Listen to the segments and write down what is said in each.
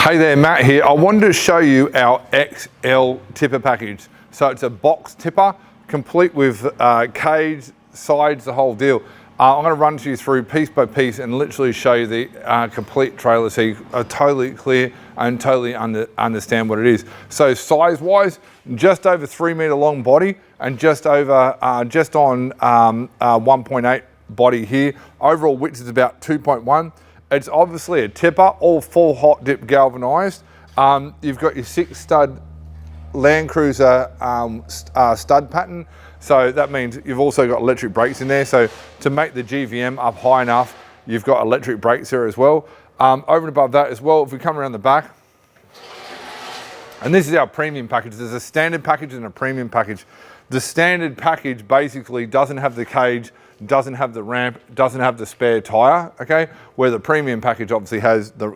Hey there, Matt here. I wanted to show you our XL tipper package. So it's a box tipper, complete with cage, sides, the whole deal. I'm going to run you through piece by piece and literally show you the complete trailer so you are totally clear and totally understand what it is. So size-wise, just over 3 meter long body and just over, just on 1.8 body here. Overall width is about 2.1. It's obviously a tipper, all full hot dip galvanized. You've got your 6 stud Land Cruiser stud pattern. So that means you've also got electric brakes in there. So to make the GVM up high enough, you've got electric brakes there as well. Over and above that as well, if we come around the back, and this is our premium package. There's a standard package and a premium package. The standard package basically doesn't have the cage, doesn't have the ramp, doesn't have the spare tire, okay? Where the premium package obviously has the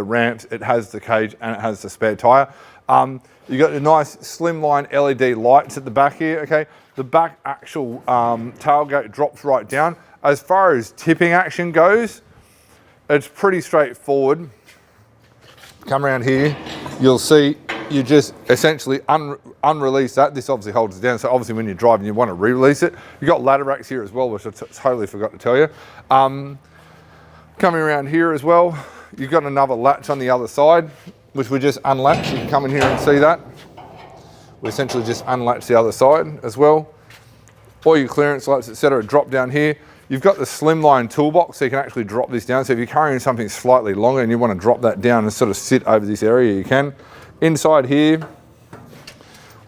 ramps, it has the cage, and it has the spare tire. You got the nice slimline LED lights at the back here, okay? The back actual tailgate drops right down. As far as tipping action goes, it's pretty straightforward. Come around here, you'll see you just essentially unrelease that. This obviously holds it down, so obviously when you're driving you want to re-release it. You've got ladder racks here as well, which I totally forgot to tell you. Coming around here as well, you've got another latch on the other side, which we just unlatch. You can come in here and see that. We essentially just unlatch the other side as well. All your clearance lights, etc., drop down here. You've got the slimline toolbox, so you can actually drop this down. So if you're carrying something slightly longer and you want to drop that down and sort of sit over this area, you can. Inside here,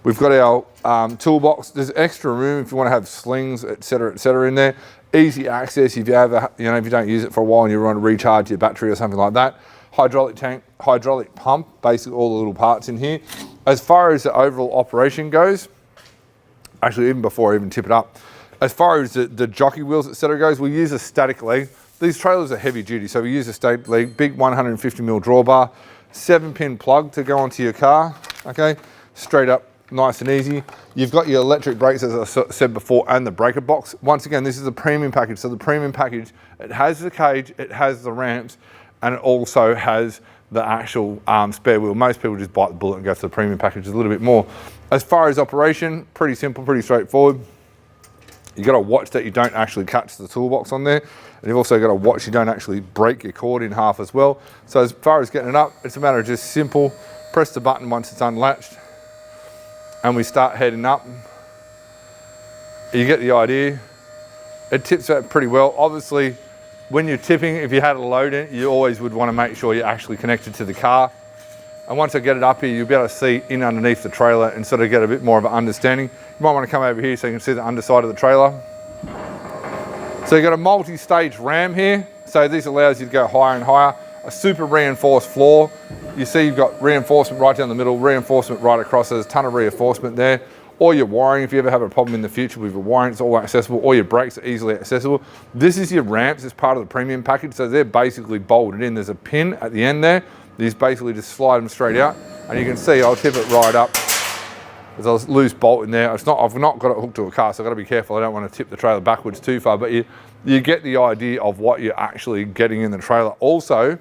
we've got our toolbox. There's extra room if you want to have slings, etc., in there. Easy access if you ever, if you don't use it for a while and you want to recharge your battery or something like that. Hydraulic tank, hydraulic pump, basically all the little parts in here. As far as the overall operation goes, actually even before I even tip it up, as far as the jockey wheels, etc. goes, we use a static leg. These trailers are heavy duty, so we use a static leg, big 150mm drawbar, 7-pin plug to go onto your car, okay? Straight up, nice and easy. You've got your electric brakes, as I said before, and the breaker box. Once again, this is a premium package. So the premium package, it has the cage, it has the ramps, and it also has the actual spare wheel. Most people just bite the bullet and go for the premium package a little bit more. As far as operation, pretty simple, pretty straightforward. You've got to watch that you don't actually catch the toolbox on there. And you've also got to watch you don't actually break your cord in half as well. So as far as getting it up, it's a matter of just simple, press the button once it's unlatched, and we start heading up. You get the idea. It tips out pretty well. Obviously, when you're tipping, if you had a load in it, you always would want to make sure you're actually connected to the car. And once I get it up here, you'll be able to see in underneath the trailer and sort of get a bit more of an understanding. You might want to come over here so you can see the underside of the trailer. So you've got a multi-stage ram here. So this allows you to go higher and higher. A super reinforced floor. You see you've got reinforcement right down the middle, reinforcement right across. There's a ton of reinforcement there. All your wiring, if you ever have a problem in the future with your wiring, it's all accessible. All your brakes are easily accessible. This is your ramps as part of the premium package. So they're basically bolted in. There's a pin at the end there. These basically just slide them straight out. And you can see I'll tip it right up. There's a loose bolt in there. I've not got it hooked to a car, so I've got to be careful. I don't want to tip the trailer backwards too far, but you get the idea of what you're actually getting in the trailer. Also,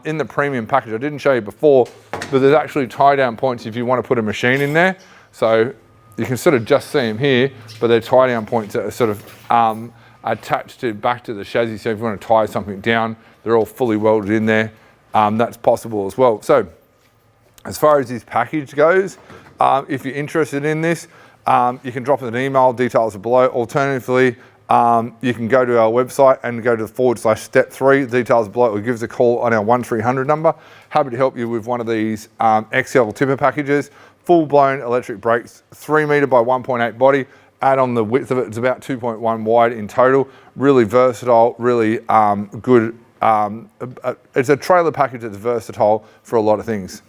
in the premium package, I didn't show you before, but there's actually tie down points if you want to put a machine in there. So you can sort of just see them here, but they're tie down points that are sort of attached back to the chassis. So if you want to tie something down, they're all fully welded in there. That's possible as well. So as far as this package goes, if you're interested in this, you can drop us an email, details are below. Alternatively, you can go to our website and go to the /step 3, details are below, or give us a call on our 1300 number. Happy to help you with one of these XL tipper packages. Full-blown electric brakes, 3 meter by 1.8 body. Add on the width of it, it's about 2.1 wide in total. Really versatile, really good. It's a trailer package that's versatile for a lot of things.